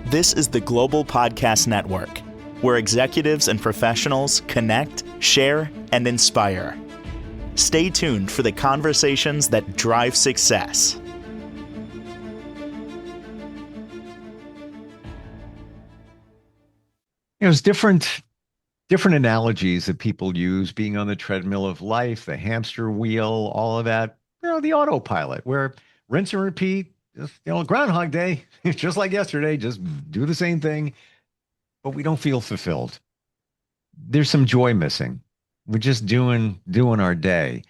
This is the Global Podcast Network, where executives and professionals connect, share, and inspire. Stay tuned for the conversations that drive success. There's different analogies that people use, being on the treadmill of life, the hamster wheel, all of that. The autopilot, where rinse and repeat, just, Groundhog Day, just like yesterday, just do the same thing, but we don't feel fulfilled. There's some joy missing. We're just doing our day.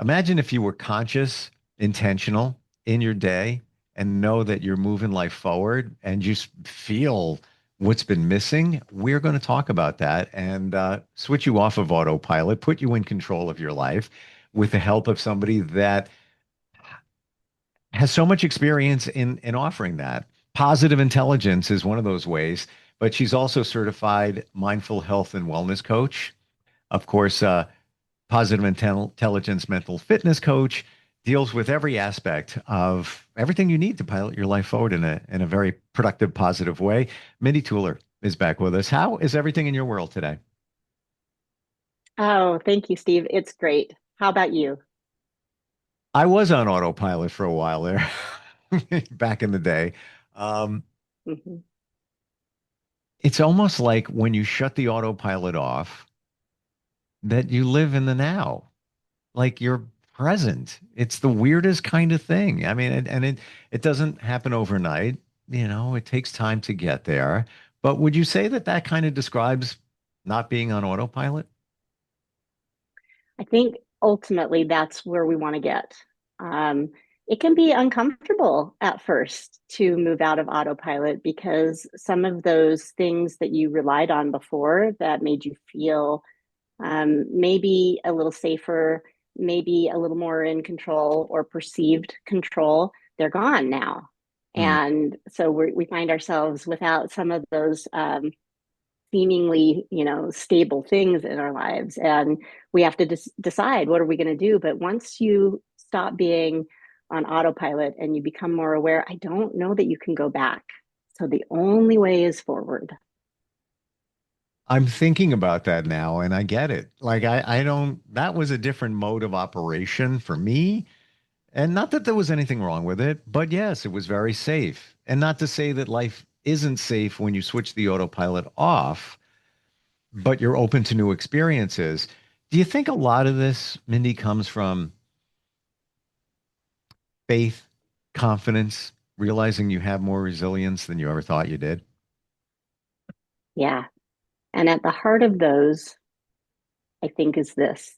Imagine if you were conscious, intentional in your day and know that you're moving life forward and just feel what's been missing. We're going to talk about that and switch you off of autopilot, put you in control of your life with the help of somebody that has so much experience in offering that. Positive intelligence is one of those ways, but she's also certified mindful health and wellness coach. Of course, positive intelligence mental fitness coach, deals with every aspect of everything you need to pilot your life forward in a very productive, positive way. Mindy Tueller is back with us. How is everything in your world today? Oh, thank you, Steve. It's great. How about you? I was on autopilot for a while there, back in the day. Um, Mhm. it's almost like when you shut the autopilot off, that you live in the now, like you're present. It's the weirdest kind of thing. I mean, it doesn't happen overnight. It takes time to get there. But would you say that that kind of describes not being on autopilot? I think ultimately that's where we want to get. Um, it can be uncomfortable at first to move out of autopilot because some of those things that you relied on before that made you feel maybe a little safer, maybe a little more in control or perceived control, they're gone now. Hmm. And so we find ourselves without some of those seemingly, stable things in our lives. And we have to decide what are we going to do. But once you stop being on autopilot and you become more aware, I don't know that you can go back. So the only way is forward. I'm thinking about that now and I get it. Like I don't, that was a different mode of operation for me. And not that there was anything wrong with it, but yes, it was very safe. And not to say that life isn't safe when you switch the autopilot off, but you're open to new experiences. Do you think a lot of this, Mindy, comes from faith, confidence, realizing you have more resilience than you ever thought you did? Yeah. And at the heart of those, I think, is this.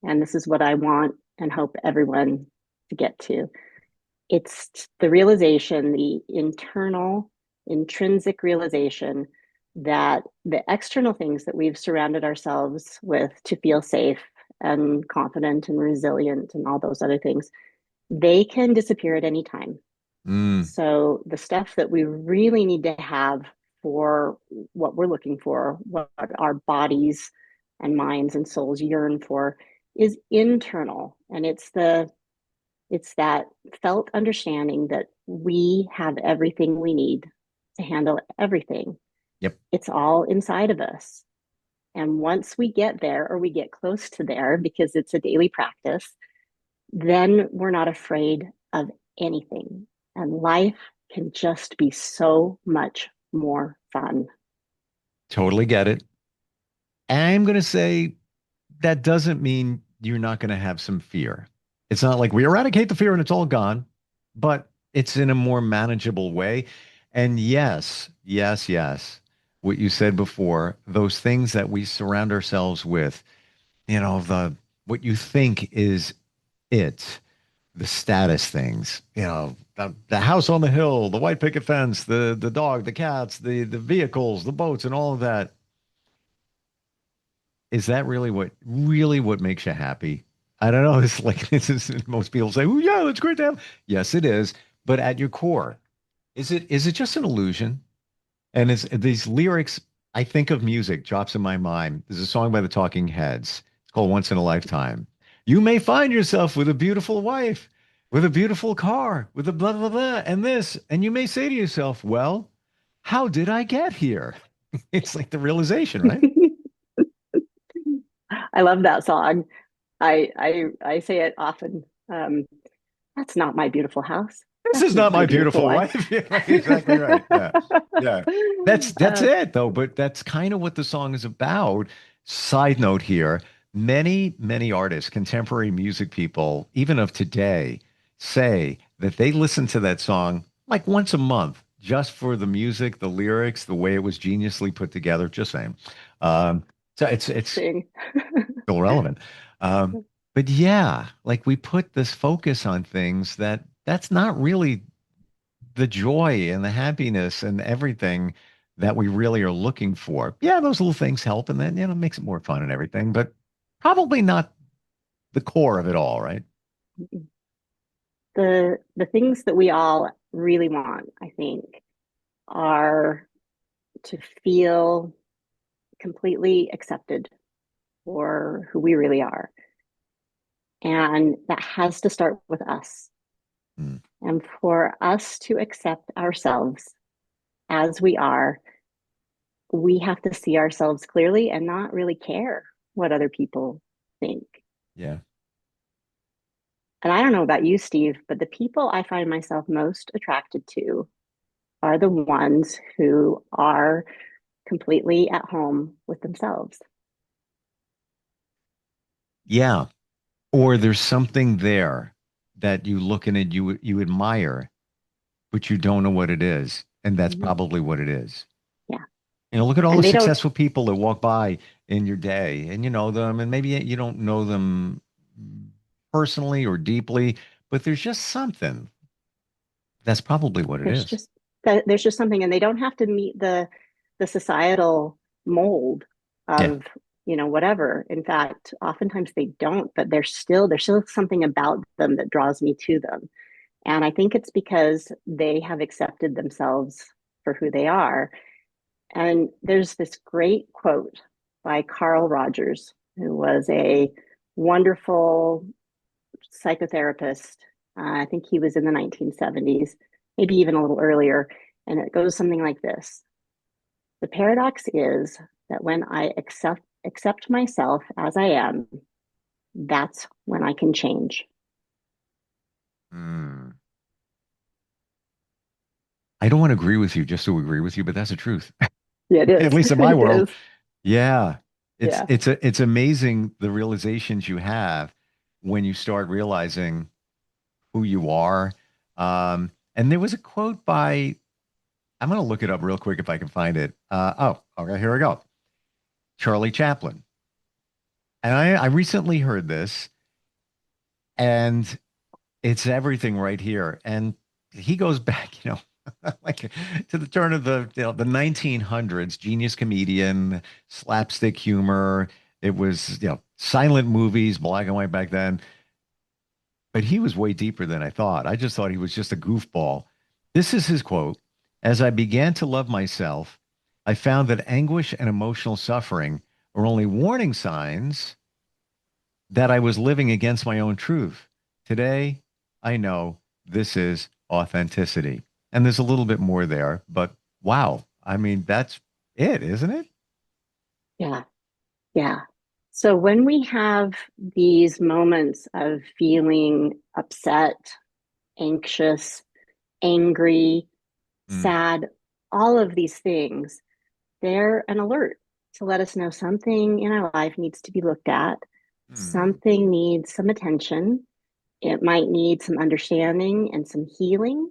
And this is what I want and hope everyone to get to. It's the realization, the internal, intrinsic realization that the external things that we've surrounded ourselves with to feel safe and confident and resilient and all those other things, they can disappear at any time. Mm, So the stuff that we really need to have for what we're looking for, what our bodies and minds and souls yearn for, is internal. And it's that felt understanding that we have everything we need to handle everything. yep. It's all inside of us. And once we get there or we get close to there, because it's a daily practice, then we're not afraid of anything. And life can just be so much more fun. Totally get it. I'm going to say that doesn't mean you're not going to have some fear. It's not like we eradicate the fear and it's all gone, but it's in a more manageable way. And yes, yes, yes, what you said before, those things that we surround ourselves with, the what you think is it, the status things, the house on the hill, the white picket fence, the dog, the cats, the vehicles, the boats, and all of that. Is that really what makes you happy? I don't know. It's like this is most people say, "Oh yeah, that's great to have." Yes, it is. But at your core, is it just an illusion? And it's these lyrics. I think of music drops in my mind. There's a song by the Talking Heads. It's called "Once in a Lifetime." You may find yourself with a beautiful wife, with a beautiful car, with a blah blah blah, and this, and you may say to yourself, "Well, how did I get here? It's like the realization, right? I love that song. I say it often. That's not my beautiful house. This That's is not not my my beautiful beautiful wife. wife. Yeah, exactly right. Yeah. Yeah. That's uh, it though, but that's kind of what the song is about. Side note here, many artists, contemporary music people, even of today, say that they listen to that song like once a month just for the music, the lyrics, the way it was geniusly put together. Just saying. So it's Interesting. still relevant. Um, but yeah, like we put this focus on things that's not really the joy and the happiness and everything that we really are looking for. Yeah, those little things help and then, makes it more fun and everything, but probably not the core of it all, right? The things that we all really want, I think, are to feel completely accepted for who we really are. And that has to start with us. Mm, And for us to accept ourselves as we are, we have to see ourselves clearly and not really care what other people think. yeah. And I don't know about you, Steve, but the people I find myself most attracted to are the ones who are completely at home with themselves. Yeah. Or there's something there that you look in and you admire, but you don't know what it is. And that's Mhm. probably what it is. Yeah. Look at all the And they don't, successful people that walk by in your day and you know them, and maybe you don't know them personally or deeply, but there's just something. That's probably what it there's is. just there's just something, and they don't have to meet the societal mold Yeah. of, whatever. In fact, oftentimes they don't, but there's still something about them that draws me to them. And I think it's because they have accepted themselves for who they are. And there's this great quote by Carl Rogers, who was a wonderful psychotherapist. I think he was in the 1970s, maybe even a little earlier. And it goes something like this: the paradox is that when I accept myself as I am, that's when I can change. Hmm. I don't want to agree with you just to agree with you, but that's the truth. Yeah, it At is. least in my It world. is. Yeah. It's Yeah. it's a it's amazing the realizations you have when you start realizing who you are. And there was a quote by I'm going to look it up real quick if I can find it. Okay, here we go. Charlie Chaplin. And I recently heard this, and it's everything right here. And he goes back, like to the turn of the 1900s, genius comedian, slapstick humor. It was, silent movies, black and white back then. But he was way deeper than I thought. I just thought he was just a goofball. This is his quote. As I began to love myself, I found that anguish and emotional suffering are only warning signs that I was living against my own truth. Today, I know this is authenticity. And there's a little bit more there, but wow. I mean, that's it, isn't it? Yeah. Yeah. So when we have these moments of feeling upset, anxious, angry, Mm, sad, all of these things, they're an alert to let us know something in our life needs to be looked at. mm, Something needs some attention. It might need some understanding and some healing.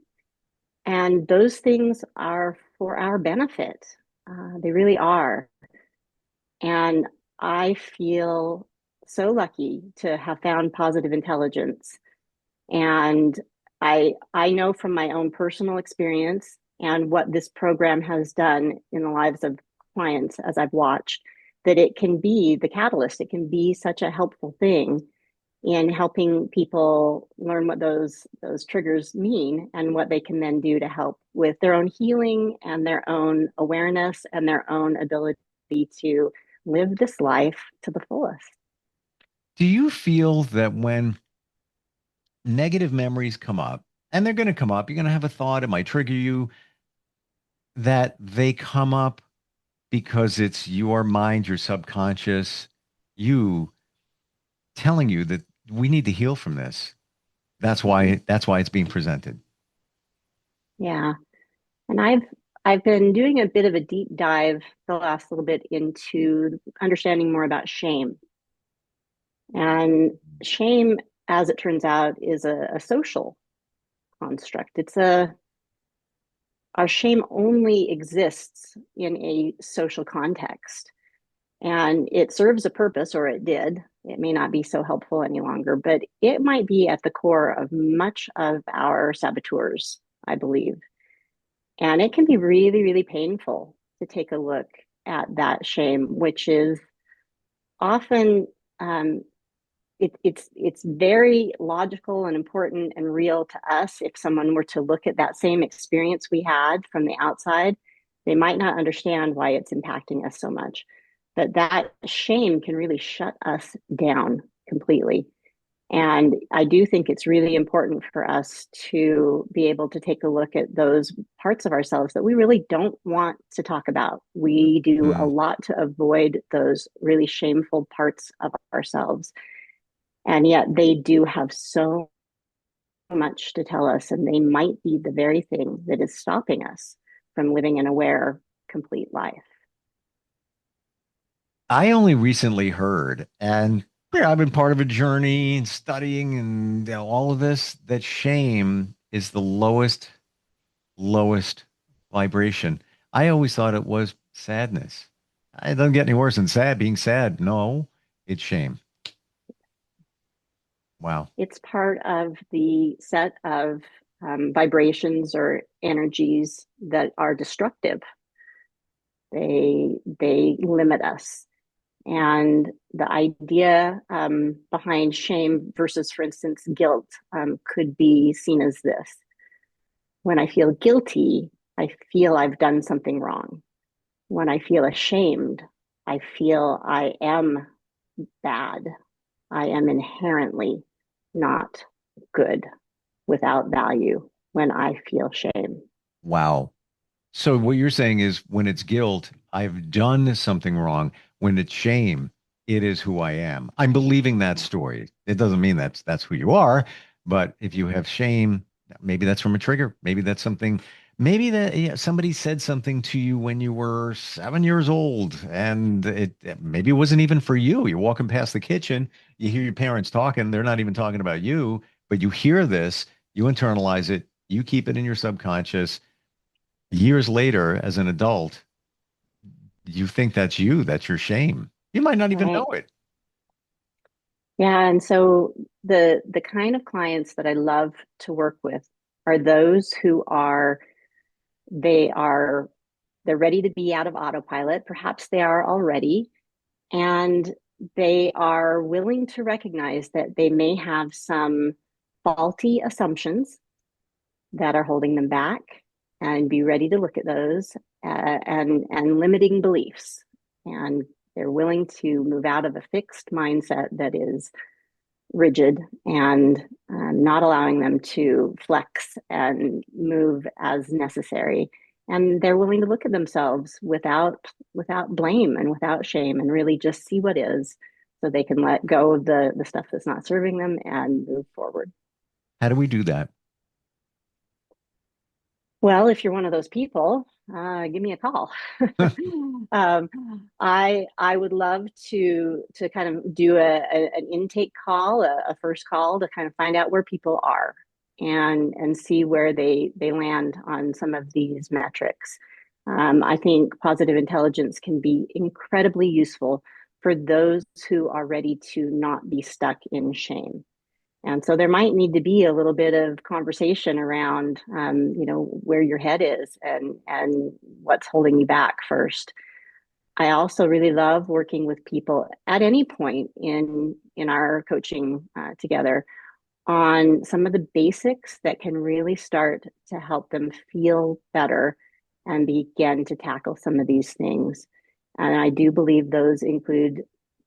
And those things are for our benefit. They really are. And I feel so lucky to have found positive intelligence. And I know from my own personal experience and what this program has done in the lives of clients as I've watched, that it can be the catalyst. It can be such a helpful thing in helping people learn what those triggers mean and what they can then do to help with their own healing and their own awareness and their own ability to live this life to the fullest. Do you feel that when negative memories come up, and they're going to come up, you're going to have a thought, it might trigger you. that they come up because it's your mind, your subconscious, you telling you that we need to heal from this. That's why it's being presented. Yeah. And I've been doing a bit of a deep dive the last little bit into understanding more about shame. And shame, as it turns out, is a social construct. Our shame only exists in a social context. And it serves a purpose, or it did. It may not be so helpful any longer, but it might be at the core of much of our saboteurs, I believe. And it can be really, really painful to take a look at that shame, which is often um, it's very logical and important and real to us. If someone were to look at that same experience we had from the outside, they might not understand why it's impacting us so much. But that shame can really shut us down completely. And I do think it's really important for us to be able to take a look at those parts of ourselves that we really don't want to talk about. We do a Mm. lot to avoid those really shameful parts of ourselves. And yet they do have so much to tell us, and they might be the very thing that is stopping us from living an aware, complete life. I only recently heard, and yeah, I've been part of a journey and studying and all of this, that shame is the lowest vibration. I always thought it was sadness. It doesn't get any worse than sad, being sad. No, it's shame. Wow. It's part of the set of vibrations or energies that are destructive. They limit us. And the idea behind shame versus, for instance, guilt could be seen as this: when I feel guilty, I feel I've done something wrong. When I feel ashamed, I feel I am bad. I am inherently not good, without value when I feel shame. Wow. So what you're saying is when it's guilt, I've done something wrong. When it's shame, it is who I am. I'm believing that story. It doesn't mean that's who you are, but if you have shame, maybe that's from a trigger. Maybe that's something, maybe that yeah, somebody said something to you when you were 7 years old, and maybe it wasn't even for you. You're walking past the kitchen, you hear your parents talking, they're not even talking about you, but you hear this, you internalize it, you keep it in your subconscious. Years later, as an adult, you think that's you, that's your shame. You might not even know Right. it. Yeah. And so the kind of clients that I love to work with are those who they are they're ready to be out of autopilot. Perhaps they are already, and they are willing to recognize that they may have some faulty assumptions that are holding them back, and be ready to look at those and limiting beliefs. And they're willing to move out of a fixed mindset that is rigid and not allowing them to flex and move as necessary. And they're willing to look at themselves without blame and without shame, and really just see what is, so they can let go of the stuff that's not serving them and move forward. How do we do that? Well, if you're one of those people, give me a call. um, I would love to kind of do an intake call, a first call, to kind of find out where people are and see where they land on some of these metrics. I think positive intelligence can be incredibly useful for those who are ready to not be stuck in shame. And so there might need to be a little bit of conversation around, where your head is and what's holding you back first. I also really love working with people at any point in our coaching together on some of the basics that can really start to help them feel better and begin to tackle some of these things. And I do believe those include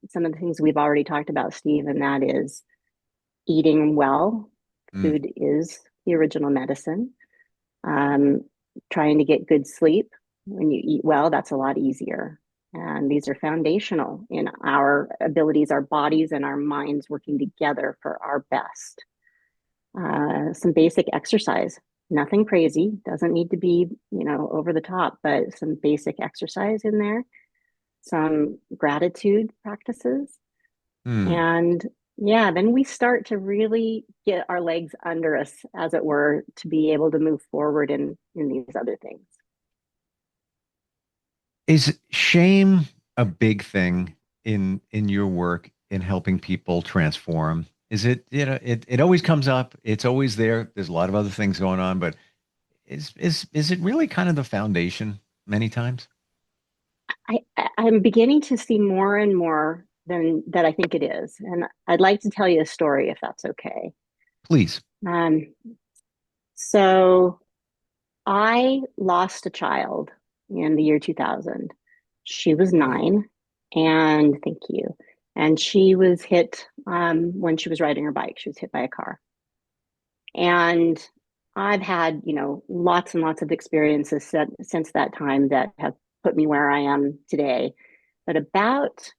some of the things we've already talked about, Steve, and that is eating well. Mm. Food is the original medicine. Um, trying to get good sleep. When you eat well, that's a lot easier. And these are foundational in our abilities, our bodies and our minds working together for our best. Some basic exercise, nothing crazy, doesn't need to be, over the top, but some basic exercise in there, some gratitude practices. Hmm. And yeah, then we start to really get our legs under us, as it were, to be able to move forward in these other things. Is shame a big thing in your work in helping people transform? Is it, it always comes up, it's always there. There's a lot of other things going on, but is it really kind of the foundation many times? I'm beginning to see more and more than that I think it is. And I'd like to tell you a story if that's okay. Please. Um, so I lost a child in the year 2000. She was Oh, 9, and thank you. And she was hit when she was riding her bike. She was hit by a car. And I've had, lots and lots of experiences since that time that have put me where I am today. But about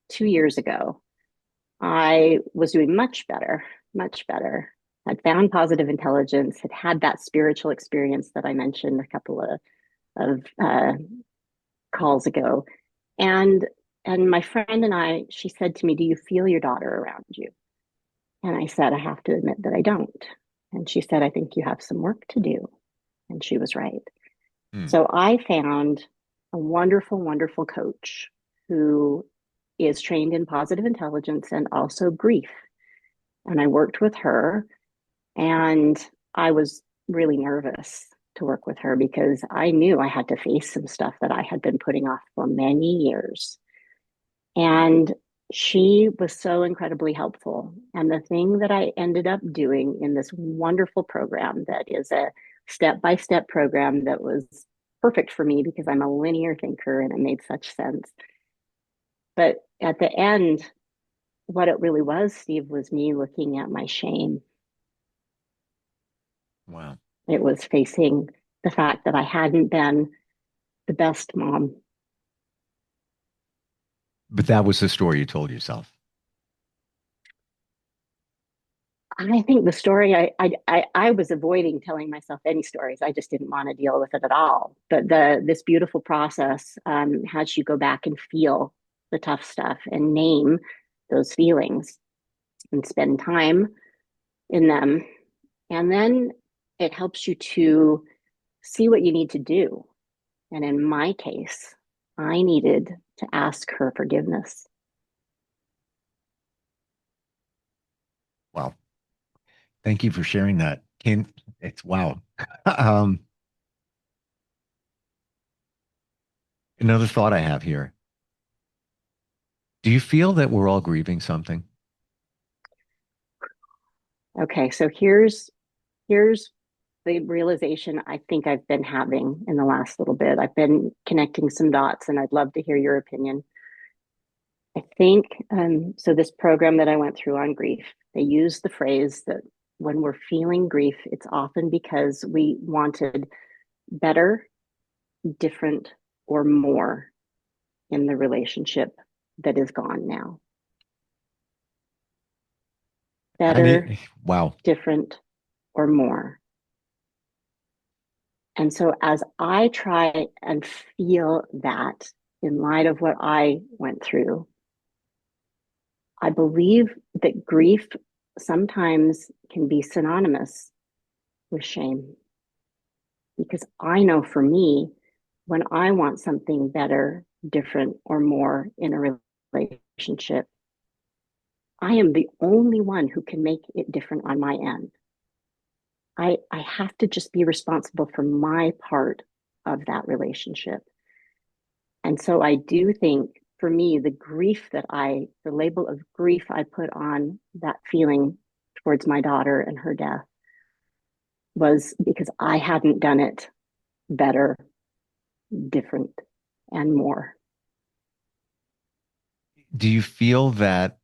2 years ago, I was doing much better, much better. I'd found positive intelligence, had had that spiritual experience that I mentioned a couple of calls ago, and my friend and I, she said to me, "Do you feel your daughter around you?" And I said, "I have to admit that I don't." And she said, "I think you have some work to do." And she was right. hmm. So I found a wonderful, wonderful coach who is trained in positive intelligence and also grief. And I worked with her, and I was really nervous to work with her because I knew I had to face some stuff that I had been putting off for many years. And she was so incredibly helpful. And the thing that I ended up doing in this wonderful program that is a step by step program that was perfect for me because I'm a linear thinker and it made such sense. But at the end, what it really was, Steve, was me looking at my shame. Wow. It was facing the fact that I hadn't been the best mom. But that was the story you told yourself. I think the story I was avoiding telling myself any stories. I just didn't want to deal with it at all. But this beautiful process has you go back and feel the tough stuff and name those feelings and spend time in them. And then it helps you to see what you need to do. And in my case, I needed to ask her forgiveness. Wow. Thank you for sharing that. Can it's wow. um, Another thought I have here. Do you feel that we're all grieving something? Okay, so here's the realization I think I've been having in the last little bit. I've been connecting some dots and I'd love to hear your opinion. I think so. This program that I went through on grief, they use the phrase that when we're feeling grief, it's often because we wanted better, different, or more in the relationship that is gone now. I Better, mean, wow. different, or more. And so, as I try and feel that in light of what I went through, I believe that grief sometimes can be synonymous with shame. Because I know for me, when I want something better, different, or more in a relationship, I am the only one who can make it different on my end. I have to just be responsible for my part of that relationship. And so I do think for me, the label of grief I put on that feeling towards my daughter and her death was because I hadn't done it better, different, and more. Do you feel that,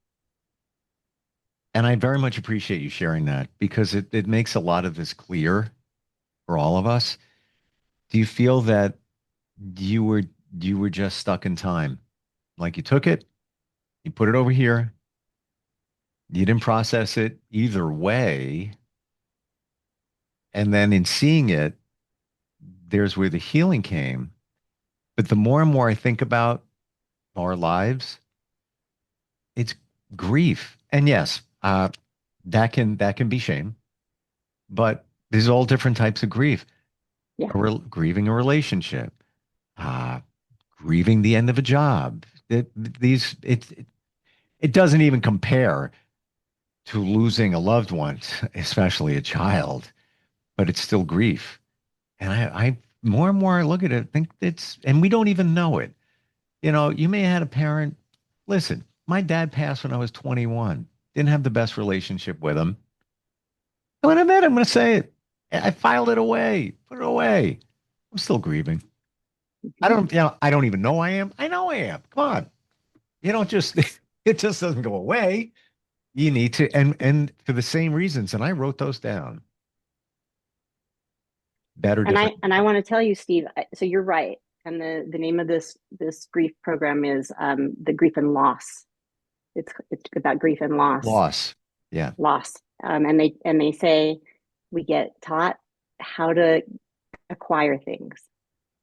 and I very much appreciate you sharing that because it makes a lot of this clear for all of us. Do you feel that you were you were just stuck in time? Like you took it, you put it over here, you didn't process it either way, and then in seeing it, there's where the healing came. But the more and more I think about our lives, it's grief. And yes, that can be shame, but there's all different types of grief. Yeah. Grieving a relationship, uh, grieving the end of a job. It doesn't even compare to losing a loved one, especially a child, but it's still grief. And I more and more I look at it, I think and we don't even know it. You may have had a parent. Listen, my dad passed when I was 21. Didn't have the best relationship with him. When I met him, I'm going to say it. I filed it away, put it away. I'm still grieving. I don't even know I am. I know I am. Come on. You don't just, it just doesn't go away. You need to, and for the same reasons. And I wrote those down. Better, different. And I want to tell you, Steve, so you're right. And the name of this grief program is the grief and loss. It's about grief and loss. Loss. Yeah. Loss. And they say we get taught how to acquire things,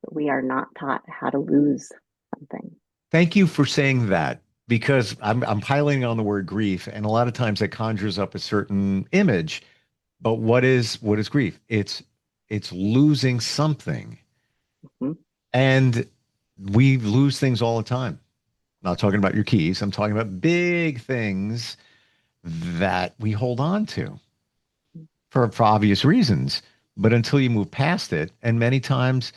but we are not taught how to lose something. Thank you for saying that because I'm piling on the word grief, and a lot of times it conjures up a certain image. But what is grief? It's losing something, Mm-hmm. and we lose things all the time. I'm not talking about your keys. I'm talking about big things that we hold on to for obvious reasons. But until you move past it, and many times,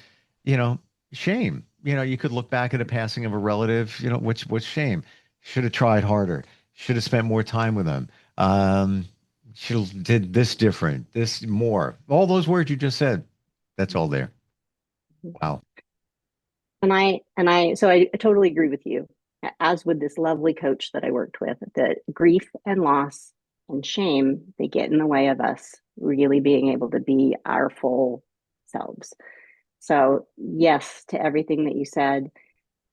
shame. You could look back at a passing of a relative, what's shame? Should have tried harder. Should have spent more time with them. Should have did this different, this more. All those words you just said, that's all there. Wow. So I totally agree with you, as with this lovely coach that I worked with, that grief and loss and shame, they get in the way of us really being able to be our full selves. So yes, to everything that you said.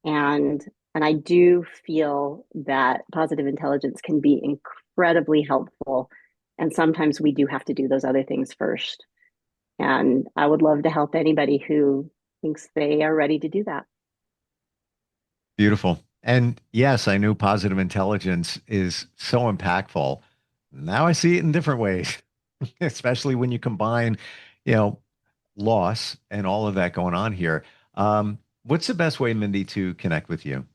And I do feel that positive intelligence can be incredibly helpful. And sometimes we do have to do those other things first. And I would love to help anybody who thinks they are ready to do that. Beautiful. And yes, I knew positive intelligence is so impactful. Now I see it in different ways, especially when you combine, you know, loss and all of that going on here. What's the best way, Mindy, to connect with you?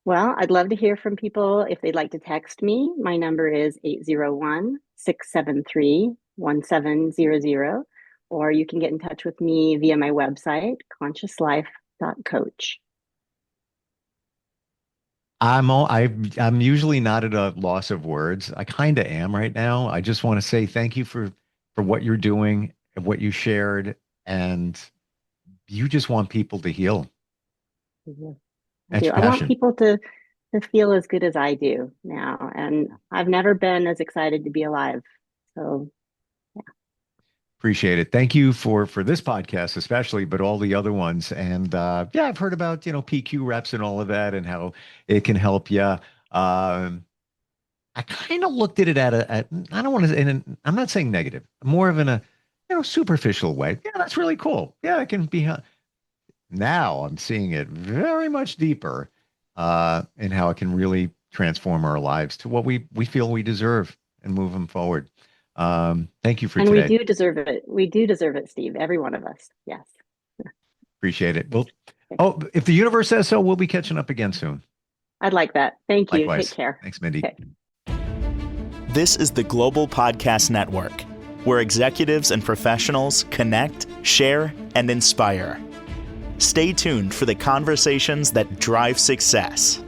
Well, I'd love to hear from people if they'd like to text me. My number is 801-673-1700, or you can get in touch with me via my website, consciouslife.coach. I'm usually not at a loss of words. I kind of am right now. I just want to say thank you for what you're doing and what you shared, and you just want people to heal. Yeah, I That's do. I want passion. people to feel as good as I do now, and I've never been as excited to be alive. So Appreciate it. Thank you for this podcast especially, but all the other ones. And yeah, I've heard about PQ reps and all of that, and how it can help you. I kind of looked at it I don't want to, I'm not saying negative, more of in a superficial way. Yeah, that's really cool. Yeah, it can be. Now I'm seeing it very much deeper in how it can really transform our lives to what we feel we deserve and move them forward. Thank you for and we today. do deserve it. We do deserve it, Steve. Every one of us. Yes. Appreciate it. Well, oh, if the universe says so, we'll be catching up again soon. I'd like that. Thank you. Take Likewise. care. Thanks, Mindy. Okay. This is the Global Podcast Network, where executives and professionals connect, share, and inspire. Stay tuned for the conversations that drive success.